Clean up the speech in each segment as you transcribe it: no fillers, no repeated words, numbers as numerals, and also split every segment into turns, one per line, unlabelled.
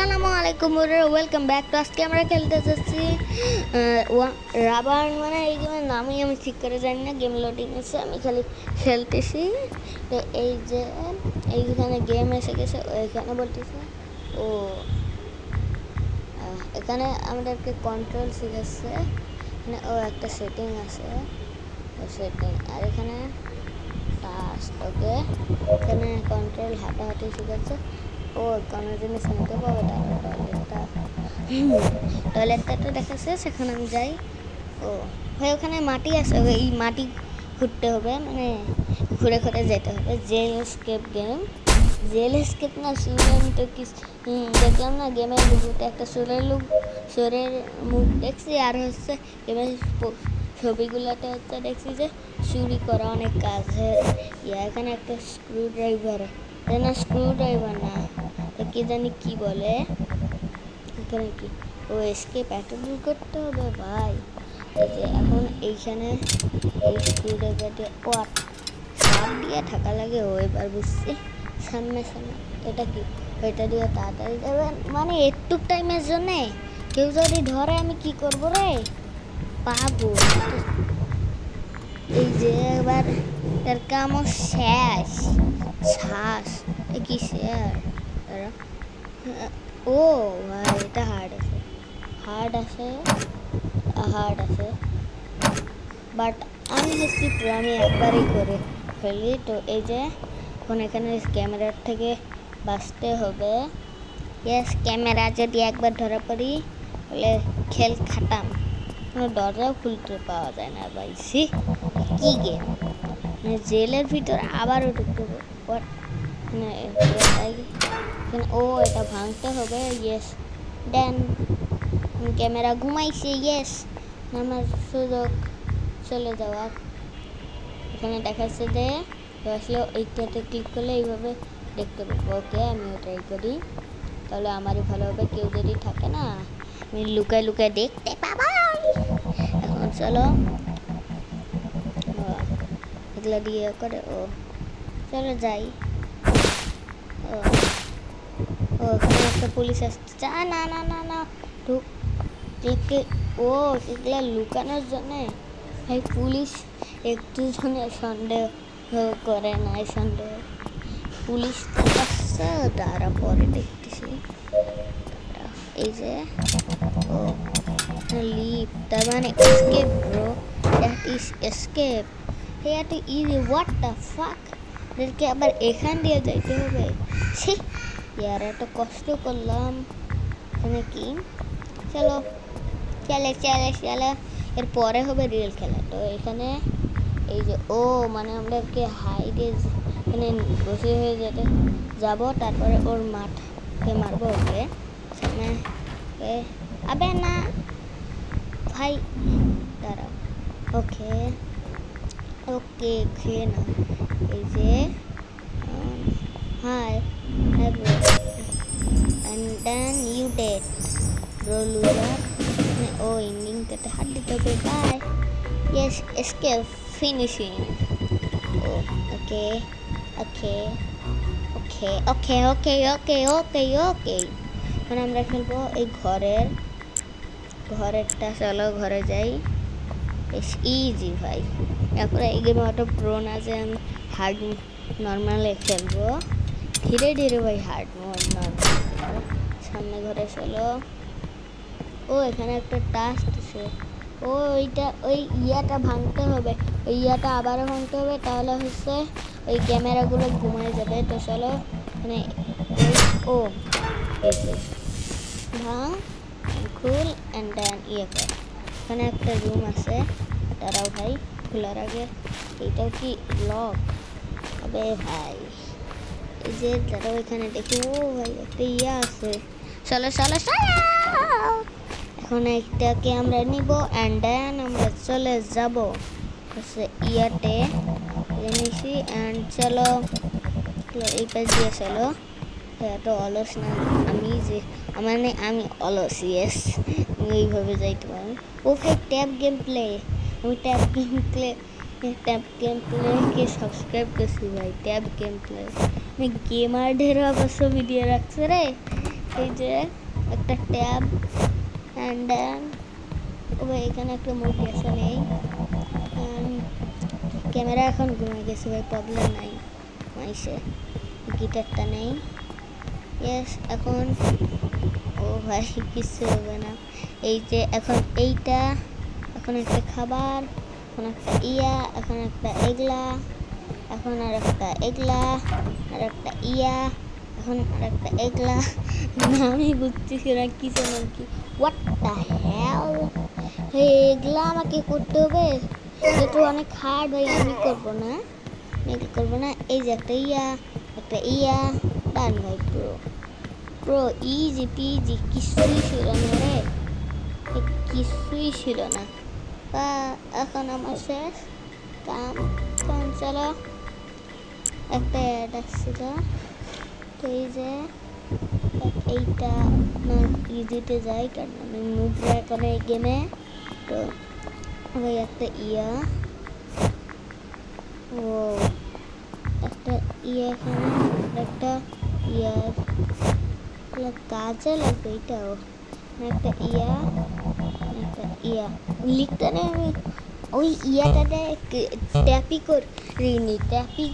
আসসালামু আলাইকুম বন্ধুরা, ওয়েলকাম ব্যাক টু। আজকে আমরা খেলতে যাচ্ছি রাবার। মানে এই গেমের নামই আমি ঠিক করে জানি না, গেম লোডিং এসে আমি খালি খেলতেছি। তো এই যে এইখানে গেম এসে গেছে, এখানে বলতেছে ও এখানে আমাদেরকে কন্ট্রোল শিখাচ্ছে। এখানে ও একটা সেটিং আছে, সেটিং, আর এখানে টাস্ক। ওকে, এখানে কন্ট্রোল হাঁটাহাঁটি শিখাচ্ছে। ও কোনো জিনিস নিতে পাবে, টয়লেটটা তো দেখাচ্ছে, সেখানে আমি যাই। ও ভাই, ওখানে মাটি আছে, এই মাটি ঘুরতে হবে, মানে ঘুরে ঘুরে যেতে হবে। Jail escape game, jail escape না সুরেন তো কি দেখলাম না গেমের লুকতে, একটা সুরের মুখ দেখছি, আর হচ্ছে গেমের ছবিগুলোতে হচ্ছে দেখছি যে চুরি করা অনেক কাজের এখানে একটা স্ক্রু ড্রাইভার, না স্ক্রু ড্রাইভার না, কি জানি কি বলে এখানে, কি ও এসকেপ এত দূর করতে হবে ভাই। এই যে এখন এইখানে এই স্ক্রু ড্রাইভার দিয়ে ও সাপ দিয়ে থাকা লাগে। ও এবার বুঝছি, সামনে সামনে এটা কি, এটা দিয়ে তাড়াতাড়ি যাবে, মানে একটু টাইমের জন্যে কেউ যদি ধরে আমি কি করব রে, পাবো। এই যে এবার এর কামও শেষ, শ্বাস কি শেয়ার। ও ভাই, এটা হার্ড আছে, বাট আমি হচ্ছি আমি একবারই করে ফেলি। তো এই যে এখন এখানে ক্যামেরার থেকে বাঁচতে হবে। ইয়েস, ক্যামেরা যদি একবার ধরা পড়ি তাহলে খেল খাটাম, কোনো দরজাও খুলতে পাওয়া যায় না ভাই। সি কি গেম, জেলের ভিতর আবারও ঢুকতে হবে। ও এটা ভাঙতে হবে। ইয়েস, দেন ক্যামেরা ঘুমাইছে। ইয়েস, আমার সুযোগ চলে যাওয়ার। এখানে দেখাচ্ছে যে আসলে এইটাতে ক্লিক করলে এইভাবে দেখতে পাবো। ওকে, আমিও ট্রাই করি, তাহলে আমারই ভালো হবে। কেউ যদি থাকে না, আমি লুকায় লুকায় দেখতে পাবো। এখন চলো এগুলো দিয়ে করে, ও চলো যাই। ও ওখানে একটা পুলিশ আসছে, না না না না ঢুক। ও এগুলা লুকানোর জন্যে ভাই পুলিশ একটু জনে সন্দেহ করে নাই, সন্দেহ পুলিশ আসছে, তারা পরে দেখতেছি। এই যে ও লিভ, তার মানে escape bro, that is escape. Hair two easy, what the fuck, এদেরকে আবার এখান দিয়ে যাইতে হবে। ছি ইয়ার, এত কষ্ট করলাম। এখানে কি, চলো চলে চলে চলো, এর পরে হবে রিয়েল খেলা। তো এখানে এই যে ও মানে আমাদেরকে হাইডে এখানে বসে হয়ে যেতে যাব, তারপরে ওর মাঠকে মারবো। ওকে সামনে, আবে না ভাই, দাঁড়াও। ওকে ওকে, খেয়ে না। এই যে hi bro, and then you dead bro, loser. ও এন্ডিং করতে হাত দিতে হবে। Bye, yes, escape finishing. ও okay okay okay okay okay okay okay okay, এখন আমরা খেলবো এই ঘরেরটা। চলো ঘরে যাই, বেশ ইজি ভাই। তারপরে এই গেমে অটো প্রো না যে আমি হার্ড নর্মালে খেলবো, ধীরে ধীরে ভাই হার্ড নর্মাল। সামনে ঘরে চলো। ও এখানে একটা টাস্ক আছে, ও ওইটা ওই ইয়াটা ভাঙতে হবে, ওই ইয়াটা আবারও ভাঙতে হবে, তাহলে হচ্ছে ওই ক্যামেরাগুলো ঘুমায় যাবে। তো চলো মানে ও ভাঙ, খুল অ্যান্ড দেন ইয়ে কর। এখানে একটা রুম আছে, তারাও ভাই খোলার আগে এইটাও কি লক হবে ভাই। এই যে তারাও এখানে দেখি, ও ভাই একটা ইয়ে আছে। চলো চলো চলো, এখন এইটাকে আমরা নিব অ্যান্ড দেন আমরা চলে যাব ইয়াতে নিছি। অ্যান্ড চলো এই পাশ দিয়ে চলো। এত অলস না আমি, যে মানে আমি অলস। ইয়েস, এইভাবে যাইতে পারি। ও ভাই ট্যাব গেম প্লে, আমি ট্যাব গেম প্লেকে সাবস্ক্রাইব করছি ভাই। ট্যাব গেম প্লে আমি গেমার ঢের অবশ্য ভিডিও রাখছে রে, এই যে একটা ট্যাব অ্যান্ড দেন ভাই এখানে একটা মুরগি আছে নেই, ক্যামেরা এখন ঘুমে গেছে ভাই, প্রবলেম নাই, মাইসে গিটারটা নেই, ইয়েস এখন ও ভাই কিছু হবে না। এই যে এখন এইটা, এখন একটা খাবার, এখন একটা এখন একটা এগলা, এখন আর একটা এগলা, আর একটা এখন আর একটা এগলা, আমি বুঝতেছি না কিছু নাকি, হোয়াট দ্য হেল, এগুলা আমাকে করতে হবে, এটা অনেক হার্ড ভাই, আমি করবো না, এই যে একটা ডান ভাই, প্রো ইজি পিজি, কিছুই ছিল না রে, কিছুই ছিল না, এখন আমার শেষ কাম, চলো একটা অ্যাড আসছিল, তো এই যে এইটা আপনার ইজিতে যাই, কারণ আমি মুভরা এখন এই গেমে, তো ওই একটা ও একটা এখানে একটা কাজে লাগবে, এটাও একটা লিখতে নেই আমি, ওই ইয়াটাতে ট্যাপি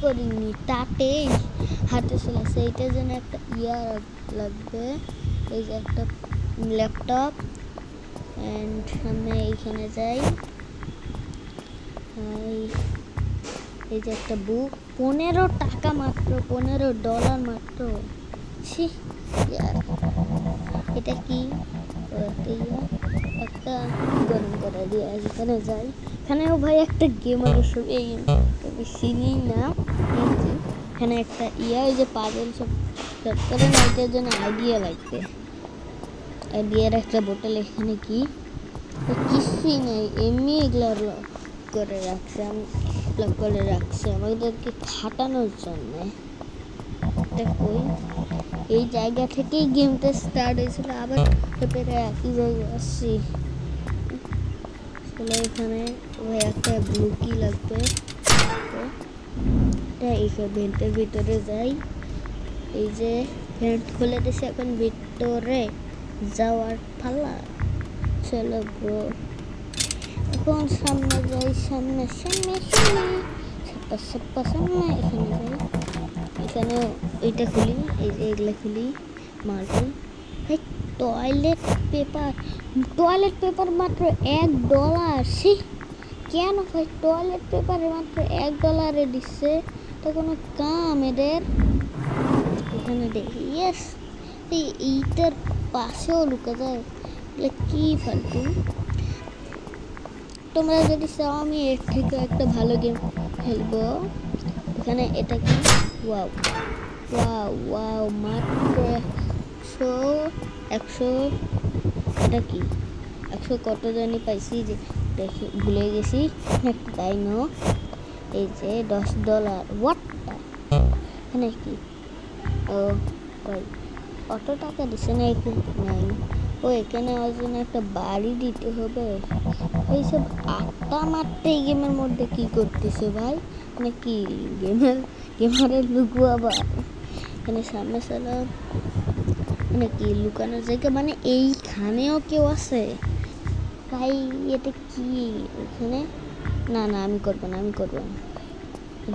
করিনি তাতেই হাতে চলে, সেইটার জন্য একটা লাগবে, এই যে একটা ল্যাপটপ, অ্যান্ড সামনে এইখানে যাই, এই যে একটা বুক, 15 টাকা মাত্র, $15 মাত্র, ছি এটা কি, একটা গরম করে দিয়ে এখানে যাই, এখানেও ভাই একটা গেমার সব, এই চিনি না, এখানে একটা ওই যে পাজল সব করে না, এটার জন্য আইডিয়া লাগবে, আইডিয়ার একটা বোতল, এখানে কি কিছুই নেই, এমনি এগুলো করে রাখছে, আমি করে রাখছে আমাদেরকে খাটানোর জন্য, এই জায়গা থেকেই গেমটা স্টার্ট হয়েছিল, আবার পেরে একই জায়গায় আসছি, এখানে ওই একটা ব্লু কি লাগবে, এই ভেন্টের ভিতরে যাই, এই যে ভেন্ট খুলে দিছে, এখন ভিতরে যাওয়ার পালা, চলো ব্রো, এখন সামনে যাই, সামনে সামনে এখানে যাই, এখানে এইটা খুলি, এই যে এগুলা খুলি, মার্বেল ভাই, টয়লেট পেপার মাত্র $1, সে কেন ভাই টয়লেট পেপারে মাত্র $1 দিচ্ছে, তো কোনো কাম এদের, এখানে দেখি ইয়েস, এইটার পাশেও লুকা যায়, কি ফালতু, তোমরা যদি চাও আমি এর থেকে একটা ভালো গেম খেলবো, এখানে এটা কি, ওয়াও মাত্র 100 এটা কি 100 কত জানি পাইছি, যে দেখি ভুলে গেছি, তাই নো, এই যে $10, হোয়াটটা এখানে কি, ও কই কত টাকা দিছে না, নাই, ও এখানে ওর জন্য একটা বাড়ি দিতে হবে, এইসব আটটা মারতে এই গেমের মধ্যে কি করতেছে ভাই, মানে কি গেমারের লুকু, আবার এখানে সামনে চলো, মানে কি লুকানোর জায়গা, মানে এইখানেও কেউ আছে ভাই, এটা কি এখানে, না আমি করবো না,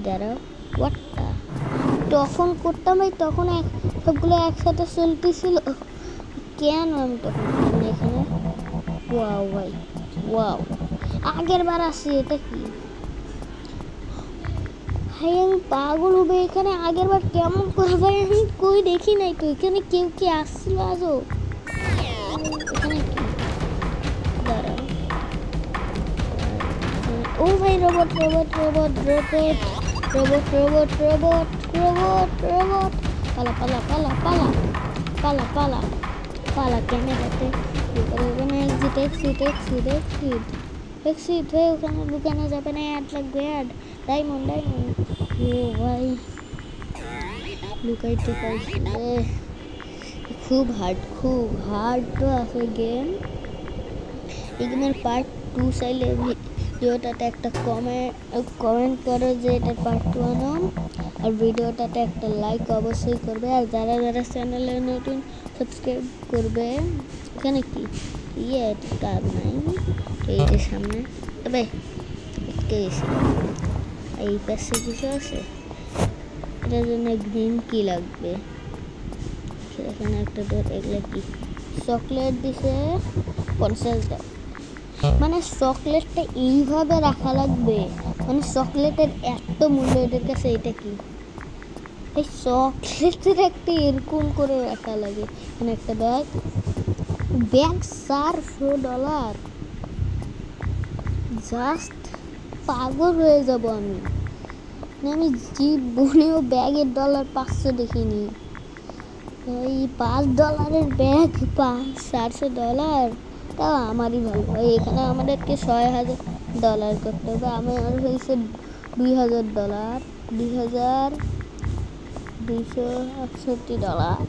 দাঁড়াও, হোয়াটটা তখন করতাম ভাই, তখন সবগুলো একসাথে চলতেছিল, কেন আমি তখন এখানে, ভাই আগের বার আসছি, এটা কি ভাই, আমি পাগল হবে, এখানে আগের বার কেমন করে ভাই, আমি কই দেখি নাই তো, এখানে কেউ কি আসছিল আজও, এখানে কি, দাঁড়াও, ও ভাই রোবট, পালা ক্যামেরাতে, ওখানে এক্সিট হয়ে ওখানে লুকানো যাবে না, অ্যাড লাগবে, ডায়মন্ড, ও ভাই লুকাইতে পারছি, খুব হার্ড তো আছে গেম, এই গেমের পার্ট 2 চাইলে ভিডিওটাতে একটা কমেন্ট করো যে এটার পার্ট 2 আনাম, আর ভিডিওটাতে একটা লাইক অবশ্যই করবে, আর যারা যারা চ্যানেলে নতুন সাবস্ক্রাইব করবে। এখানে কি এটা কার নাই, এই যে সামনে তবে এই পাশে কিছু আছে, এটার জন্য গ্রিন কি লাগবে। এখানে একটা ডোর, এগুলো কি চকলেট দিছে 50 দাও, মানে চকলেটটা এইভাবে রাখা লাগবে, মানে চকলেটের এত মূল্য এদের কাছে। এটা কি এই চকলেটের একটা এরকম করে রাখা লাগে। এখানে একটা ব্যাগ $400, জাস্ট পাগল হয়ে যাব আমি। আমি জীবনেও ব্যাগের $500 দেখিনি। এই $5 ব্যাগ $400, তাও আমারই ভালো হয়। এখানে আমাদেরকে $6000 করতে হবে, আমার হয়েছে $2000, $2268।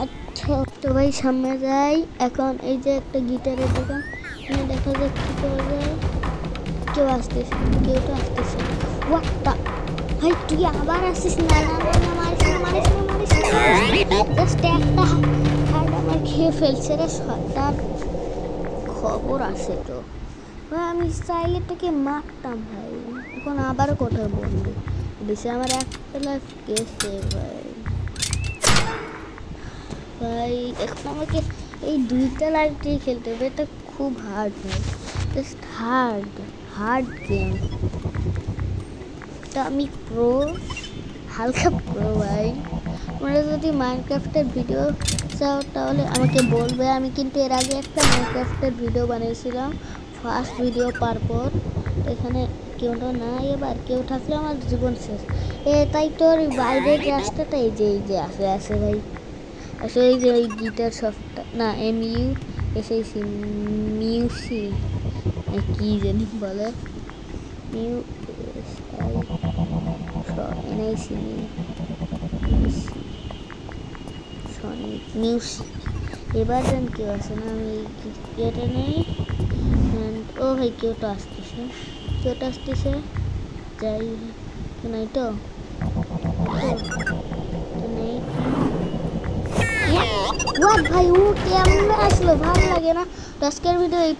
আচ্ছা তো ভাই সামনে যাই এখন। এই যে একটা গিটারের দোকান, এখানে দেখা যাক কি পাওয়া যায়। কেউ তো আসতেছে। হোয়াটটা ভাই, তুই আবার আসিস? না না না না, মারিস না, জাস্ট একটা হার্ট আমার খেয়ে ফেলছে রে। সরকার খবর আসে তো ভাই, আমি চাইলে তোকে মারতাম ভাই। এখন আবার কোথায় বলবো দিছে আমার একটা লাইফ গেছে ভাই। এখন আমাকে এই 2টা লাইফ দিয়ে খেলতে হবে, এটা খুব হার্ড ভাই, জাস্ট হার্ড গেম। তো আমি হালকা প্রো ভাই। তোমরা যদি মাইনক্রাফটের ভিডিও চাও তাহলে আমাকে বলবে। আমি কিন্তু এর আগে একটা মাইনক্রাফটের ভিডিও বানিয়েছিলাম, ফার্স্ট ভিডিও পারপর। এখানে কেউ তো না, এবার কেউ থাকলে আমার জীবন শেষ। তাই তোর বাইরের রাস্তাটা এই যে আছে ভাই। আসলে এই যে ওই গিটার শপটা, না MUSIC মিউসি কি জানি বলে, মিউসিক। এবার যেন কেউ আসে না, আমি এটা নেই। ও ভাই কেউ তো আসতেছে যাই নাই তো নেই। ভাই ও কেমন আসলো, ভালো লাগে না। আজকের ভিডিও এই